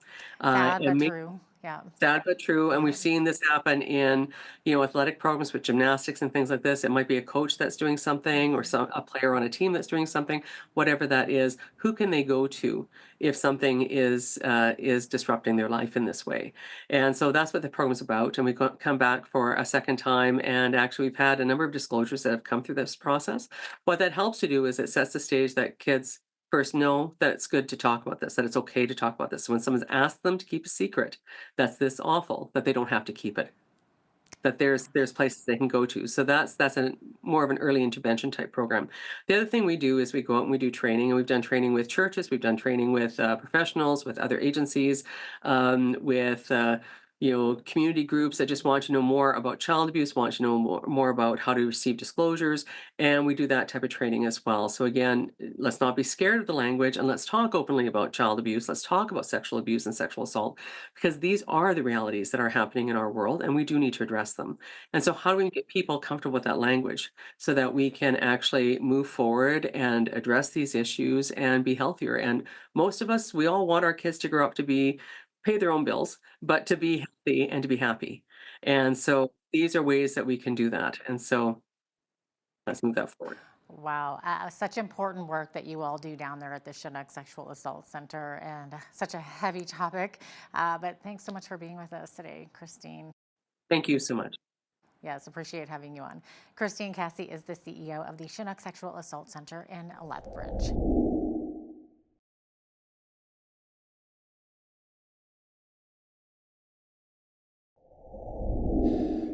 Sad but And true. Yeah. Sad but true, and we've seen this happen in, athletic programs with gymnastics and things like this. It might be a coach that's doing something, or a player on a team that's doing something, whatever that is. Who can they go to if something is disrupting their life in this way? And so that's what the program's about. And we come back for a second time, and actually we've had a number of disclosures that have come through this process. What that helps to do is it sets the stage that kids first know that it's good to talk about this, that it's okay to talk about this. So when someone's asked them to keep a secret that's this awful, that they don't have to keep it, that there's places they can go to. So that's a more of an early intervention type program. The other thing we do is we go out and we do training, and we've done training with churches, we've done training with professionals, with other agencies, with community groups that just want to know more about child abuse, want to know more about how to receive disclosures, and we do that type of training as well. So again, let's not be scared of the language, and let's talk openly about child abuse. Let's talk about sexual abuse and sexual assault, because these are the realities that are happening in our world, and we do need to address them. And so how do we get people comfortable with that language so that we can actually move forward and address these issues and be healthier? And most of us, we all want our kids to grow up to pay their own bills, but to be healthy and to be happy. And so these are ways that we can do that. And so let's move that forward. Wow, such important work that you all do down there at the Chinook Sexual Assault Center, and such a heavy topic. But thanks so much for being with us today, Christine. Thank you so much. Yes, appreciate having you on. Christine Cassie is the CEO of the Chinook Sexual Assault Center in Lethbridge.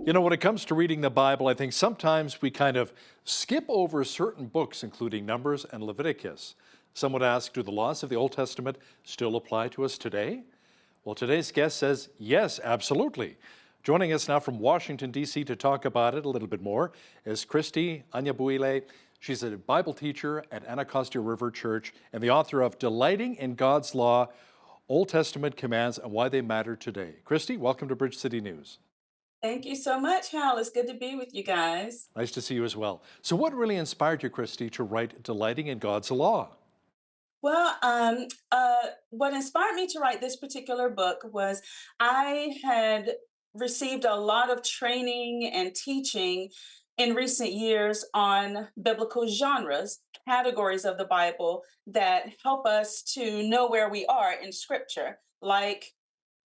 You know, when it comes to reading the Bible, I think sometimes we kind of skip over certain books, including Numbers and Leviticus. Some would ask, do the laws of the Old Testament still apply to us today? Well, today's guest says, yes, absolutely. Joining us now from Washington, D.C. to talk about it a little bit more is Christy Anyabuile. She's a Bible teacher at Anacostia River Church and the author of Delighting in God's Law, Old Testament Commands and Why They Matter Today. Christy, welcome to Bridge City News. Thank you so much, Hal. It's good to be with you guys. Nice to see you as well. So what really inspired you, Christy, to write Delighting in God's Law? Well, what inspired me to write this particular book was I had received a lot of training and teaching in recent years on biblical genres, categories of the Bible that help us to know where we are in Scripture, like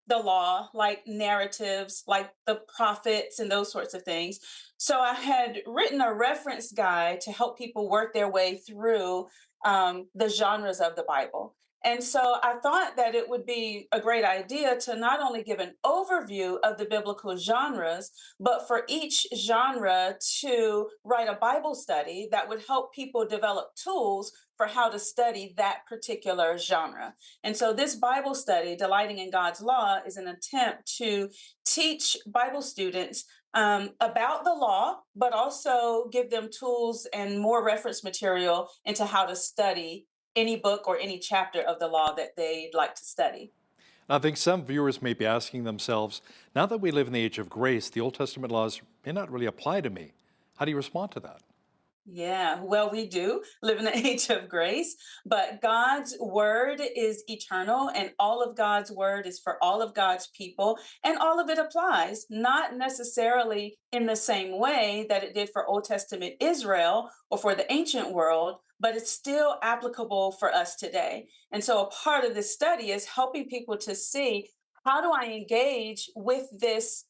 the law, like narratives, like the prophets, and those sorts of things. So I had written a reference guide to help people work their way through the genres of the Bible. And so I thought that it would be a great idea to not only give an overview of the biblical genres, but for each genre to write a Bible study that would help people develop tools for how to study that particular genre. And so this Bible study, Delighting in God's Law, is an attempt to teach Bible students about the law, but also give them tools and more reference material into how to study any book or any chapter of the law that they'd like to study. I think some viewers may be asking themselves, now that we live in the age of grace, the Old Testament laws may not really apply to me. How do you respond to that? Yeah, well, we do live in the age of grace, but God's word is eternal, and all of God's word is for all of God's people, and all of it applies, not necessarily in the same way that it did for Old Testament Israel or for the ancient world, but it's still applicable for us today. And so a part of this study is helping people to see, how do I engage with this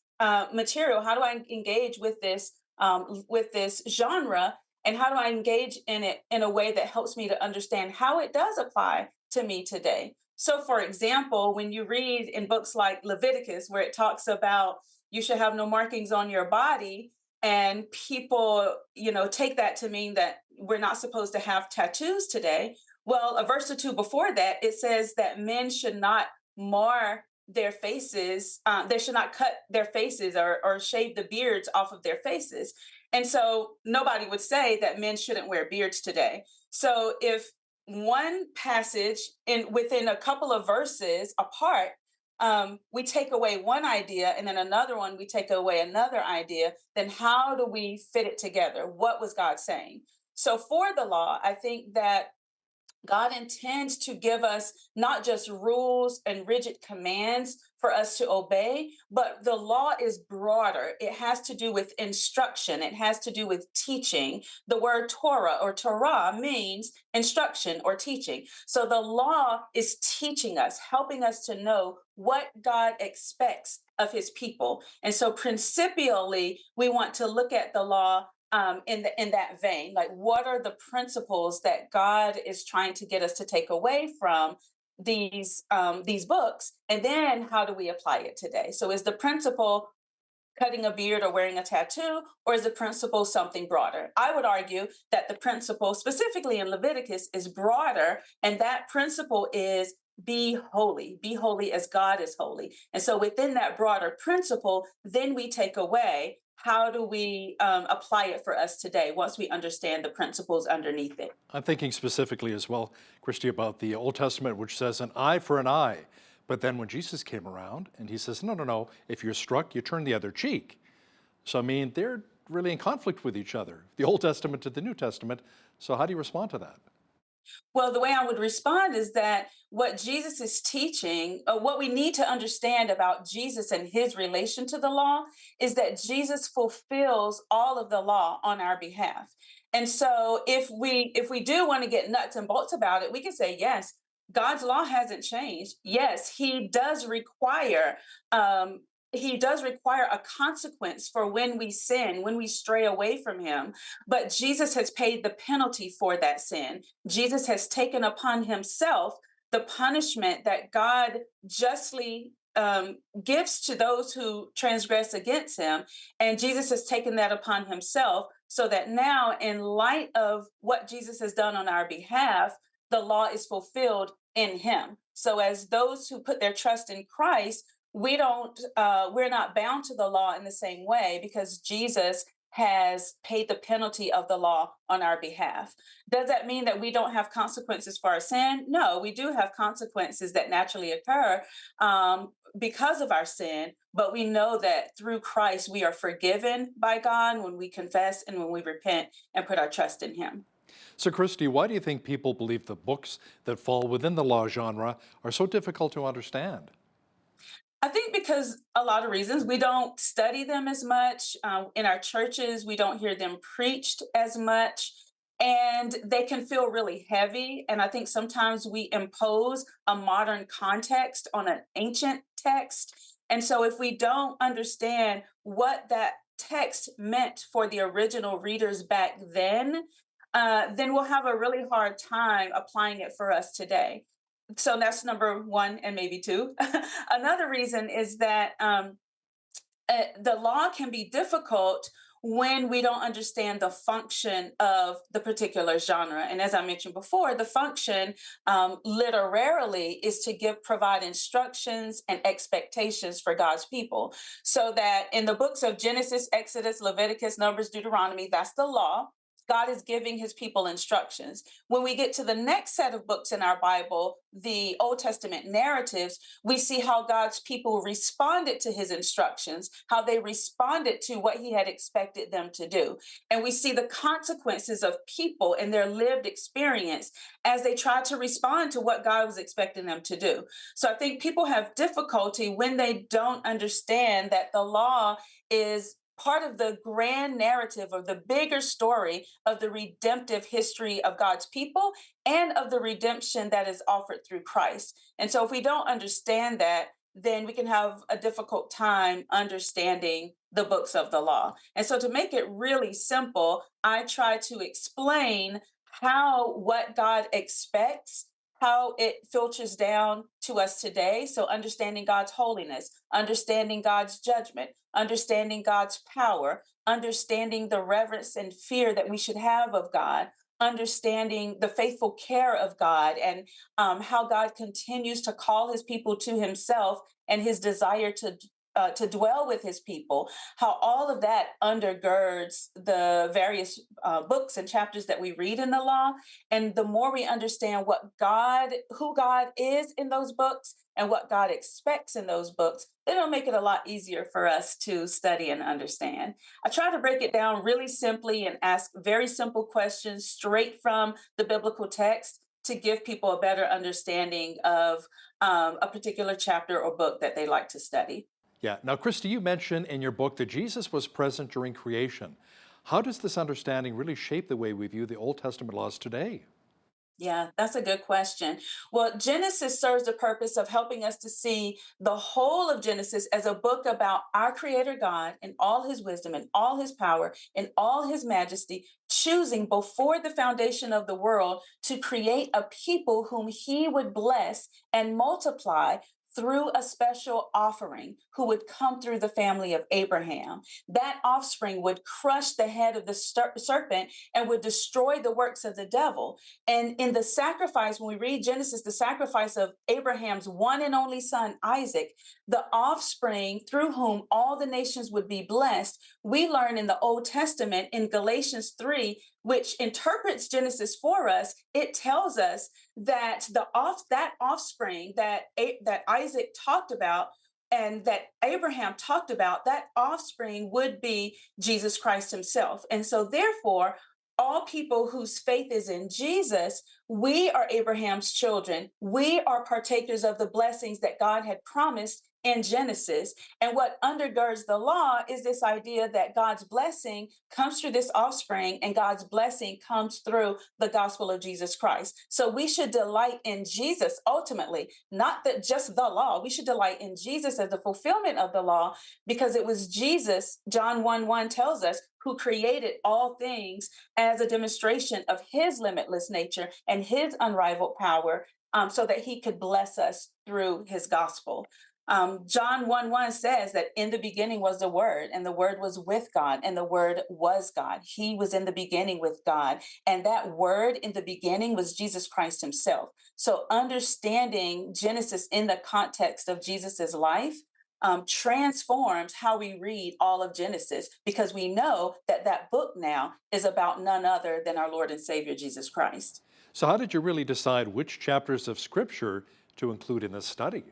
material? How do I engage with this genre? And how do I engage in it in a way that helps me to understand how it does apply to me today? So, for example, when you read in books like Leviticus, where it talks about you should have no markings on your body, and people, take that to mean that we're not supposed to have tattoos today. Well, a verse or two before that, it says that men should not mar their faces. They should not cut their faces or shave the beards off of their faces. And so nobody would say that men shouldn't wear beards today. So if one passage within a couple of verses apart, we take away one idea and then another one, we take away another idea, then how do we fit it together? What was God saying? So for the law, I think that God intends to give us not just rules and rigid commands for us to obey, but the law is broader. It has to do with instruction, it has to do with teaching. The word Torah or Torah means instruction or teaching. So the law is teaching us, helping us to know what God expects of his people. And so principially, we want to look at the law in that vein. Like, what are the principles that God is trying to get us to take away from these books, and then how do we apply it today? So, is the principle cutting a beard or wearing a tattoo, or is the principle something broader? I would argue that the principle, specifically in Leviticus, is broader, and that principle is be holy as God is holy. And so within that broader principle, then we take away how do we apply it for us today once we understand the principles underneath it. I'm thinking specifically as well, Christy, about the Old Testament, which says an eye for an eye. But then when Jesus came around and he says, no, if you're struck, you turn the other cheek. So, I mean, they're really in conflict with each other, the Old Testament to the New Testament. So how do you respond to that? Well, the way I would respond is that what Jesus is teaching, what we need to understand about Jesus and his relation to the law, is that Jesus fulfills all of the law on our behalf. And so if we do want to get nuts and bolts about it, we can say, yes, God's law hasn't changed. Yes, he does require a consequence for when we sin, when we stray away from him. But Jesus has paid the penalty for that sin. Jesus has taken upon himself the punishment that God justly gives to those who transgress against him. And Jesus has taken that upon himself so that now, in light of what Jesus has done on our behalf, the law is fulfilled in him. So as those who put their trust in Christ, we're not bound to the law in the same way because Jesus has paid the penalty of the law on our behalf. Does that mean that we don't have consequences for our sin? No, we do have consequences that naturally occur because of our sin, but we know that through Christ we are forgiven by God when we confess and when we repent and put our trust in him. So, Christy, why do you think people believe the books that fall within the law genre are so difficult to understand? I think because a lot of reasons. We don't study them as much. In our churches, we don't hear them preached as much. And they can feel really heavy. And I think sometimes we impose a modern context on an ancient text. And so if we don't understand what that text meant for the original readers back then we'll have a really hard time applying it for us today. So that's number one, and maybe two. Another reason is that the law can be difficult when we don't understand the function of the particular genre. And as I mentioned before, the function literarily is to provide instructions and expectations for God's people. So that in the books of Genesis, Exodus, Leviticus, Numbers, Deuteronomy, that's the law. God is giving his people instructions. When we get to the next set of books in our Bible, the Old Testament narratives, we see how God's people responded to his instructions, how they responded to what he had expected them to do. And we see the consequences of people and their lived experience as they try to respond to what God was expecting them to do. So I think people have difficulty when they don't understand that the law is part of the grand narrative or the bigger story of the redemptive history of God's people and of the redemption that is offered through Christ. And so if we don't understand that, then we can have a difficult time understanding the books of the law. And so to make it really simple, I try to explain what God expects, how it filters down to us today. So understanding God's holiness, understanding God's judgment, understanding God's power, understanding the reverence and fear that we should have of God, understanding the faithful care of God, and how God continues to call his people to himself and his desire to dwell with his people, how all of that undergirds the various books and chapters that we read in the law. And the more we understand who God is in those books and what God expects in those books, then it'll make it a lot easier for us to study and understand. I try to break it down really simply and ask very simple questions straight from the biblical text. to give people a better understanding of a particular chapter or book that they like to study. Yeah. Now, Christy, you mentioned in your book that Jesus was present during creation. How does this understanding really shape the way we view the Old Testament laws today? Yeah, that's a good question. Well, Genesis serves the purpose of helping us to see the whole of Genesis as a book about our Creator God and all his wisdom and all his power and all his majesty, choosing before the foundation of the world to create a people whom he would bless and multiply through a special offering who would come through the family of Abraham. That offspring would crush the head of the serpent and would destroy the works of the devil. And in the sacrifice, when we read Genesis, the sacrifice of Abraham's one and only son, Isaac, the offspring through whom all the nations would be blessed, we learn in the Old Testament in Galatians 3, which interprets Genesis for us, it tells us that that offspring that Isaac talked about and that Abraham talked about, that offspring would be Jesus Christ himself. And so therefore, all people whose faith is in Jesus, we are Abraham's children. We are partakers of the blessings that God had promised in Genesis. And what undergirds the law is this idea that God's blessing comes through this offspring and God's blessing comes through the gospel of Jesus Christ. So we should delight in Jesus ultimately, not that just the law. We should delight in Jesus as the fulfillment of the law, because it was Jesus, John 1:1 tells us, who created all things as a demonstration of his limitless nature and his unrivaled power, so that he could bless us through his gospel. John 1:1 says that in the beginning was the Word, and the Word was with God, and the Word was God. He was in the beginning with God. And that Word in the beginning was Jesus Christ himself. So understanding Genesis in the context of Jesus's life transforms how we read all of Genesis, because we know that that book now is about none other than our Lord and Savior, Jesus Christ. So how did you really decide which chapters of Scripture to include in this study?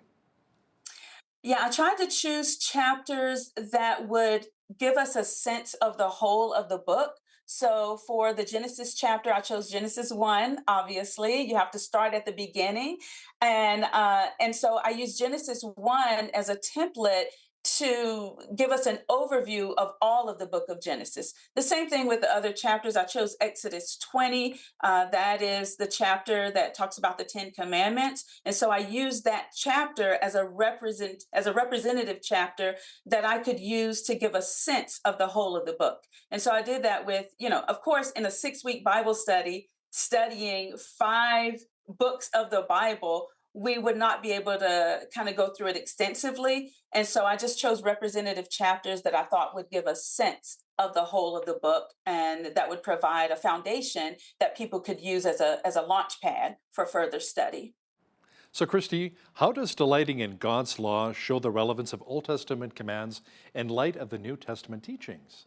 Yeah, I tried to choose chapters that would give us a sense of the whole of the book. So for the Genesis chapter, I chose Genesis 1. Obviously, you have to start at the beginning, and so I used Genesis 1 as a template to give us an overview of all of the book of Genesis. The same thing with the other chapters. I chose Exodus 20. That is the chapter that talks about the Ten Commandments. And so I used that chapter as a representative chapter that I could use to give a sense of the whole of the book. And so I did that with, of course, in a 6-week Bible study, studying 5 books of the Bible, we would not be able to kind of go through it extensively. And so I just chose representative chapters that I thought would give a sense of the whole of the book, and that would provide a foundation that people could use as a launch pad for further study. So, Christy, how does delighting in God's law show the relevance of Old Testament commands in light of the New Testament teachings?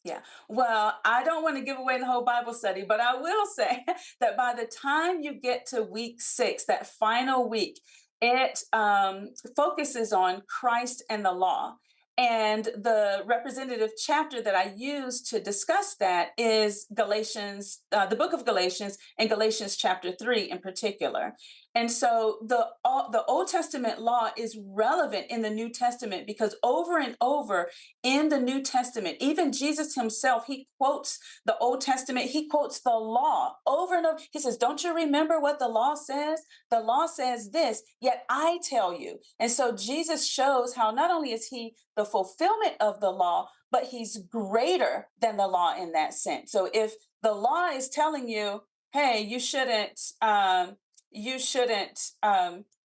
Yeah. Well, I don't want to give away the whole Bible study, but I will say that by the time you get to week 6, that final week, it focuses on Christ and the law. And the representative chapter that I use to discuss that is Galatians, the book of Galatians, and Galatians chapter 3 in particular. And so the Old Testament law is relevant in the New Testament, because over and over in the New Testament, even Jesus himself, he quotes the Old Testament, he quotes the law over and over. He says, don't you remember what the law says? The law says this, yet I tell you. And so Jesus shows how not only is he the fulfillment of the law, but he's greater than the law in that sense. So if the law is telling you, hey, you shouldn't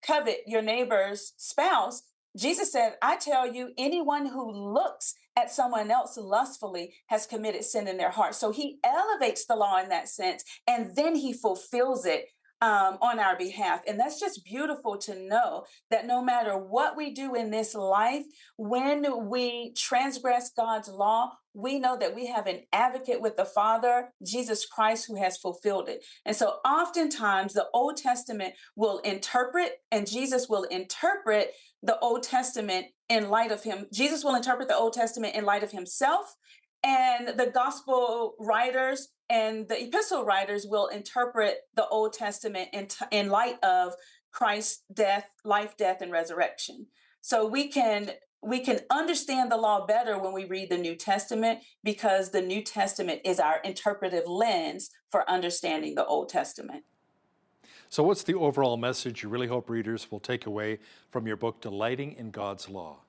covet your neighbor's spouse, Jesus said, I tell you, anyone who looks at someone else lustfully has committed sin in their heart. So he elevates the law in that sense, and then he fulfills it on our behalf. And that's just beautiful to know that no matter what we do in this life, when we transgress God's law, we know that we have an advocate with the Father, Jesus Christ, who has fulfilled it. And so oftentimes the Old Testament will interpret, and Jesus will interpret the Old Testament in light of him. Jesus will interpret the Old Testament in light of himself, And the gospel writers and the epistle writers will interpret the Old Testament in light of Christ's death, life, death, and resurrection. So we can understand the law better when we read the New Testament, because the New Testament is our interpretive lens for understanding the Old Testament. So what's the overall message you really hope readers will take away from your book, Delighting in God's Law?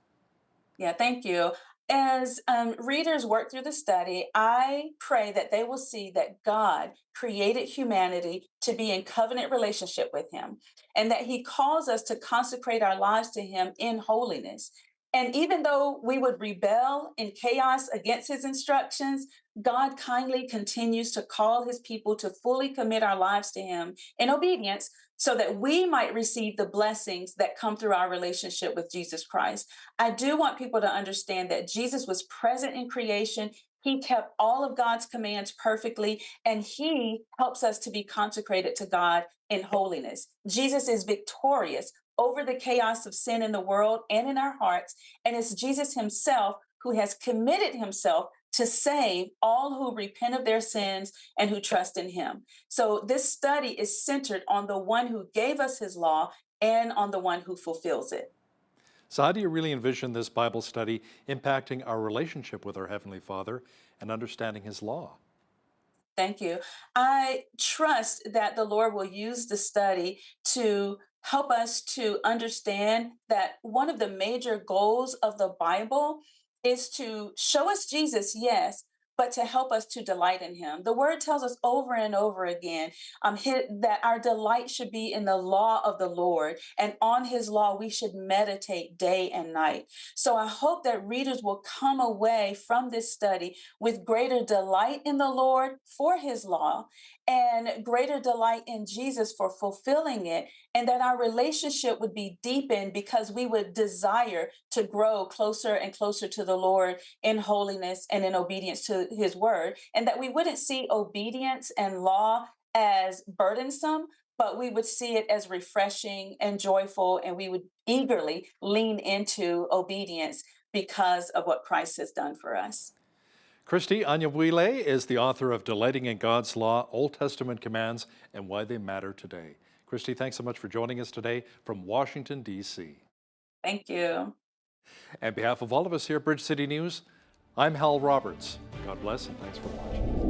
Yeah, thank you. As readers work through the study, I pray that they will see that God created humanity to be in covenant relationship with Him, and that He calls us to consecrate our lives to Him in holiness. And even though we would rebel in chaos against His instructions, God kindly continues to call His people to fully commit our lives to Him in obedience, so that we might receive the blessings that come through our relationship with Jesus Christ. I do want people to understand that Jesus was present in creation. He kept all of God's commands perfectly, and He helps us to be consecrated to God in holiness. Jesus is victorious over the chaos of sin in the world and in our hearts, and it's Jesus Himself who has committed Himself to save all who repent of their sins and who trust in Him. So this study is centered on the one who gave us His law and on the one who fulfills it. So how do you really envision this Bible study impacting our relationship with our Heavenly Father and understanding His law? Thank you. I trust that the Lord will use the study to help us to understand that one of the major goals of the Bible is to show us Jesus, yes, but to help us to delight in Him. The Word tells us over and over again that our delight should be in the law of the Lord, and on His law we should meditate day and night. So I hope that readers will come away from this study with greater delight in the Lord for His law, and greater delight in Jesus for fulfilling it, and that our relationship would be deepened because we would desire to grow closer and closer to the Lord in holiness and in obedience to His word, and that we wouldn't see obedience and law as burdensome, but we would see it as refreshing and joyful, and we would eagerly lean into obedience because of what Christ has done for us. Christy Anyabwile is the author of Delighting in God's Law, Old Testament Commands, and Why They Matter Today. Christy, thanks so much for joining us today from Washington, D.C. Thank you. On behalf of all of us here at Bridge City News, I'm Hal Roberts. God bless and thanks for watching.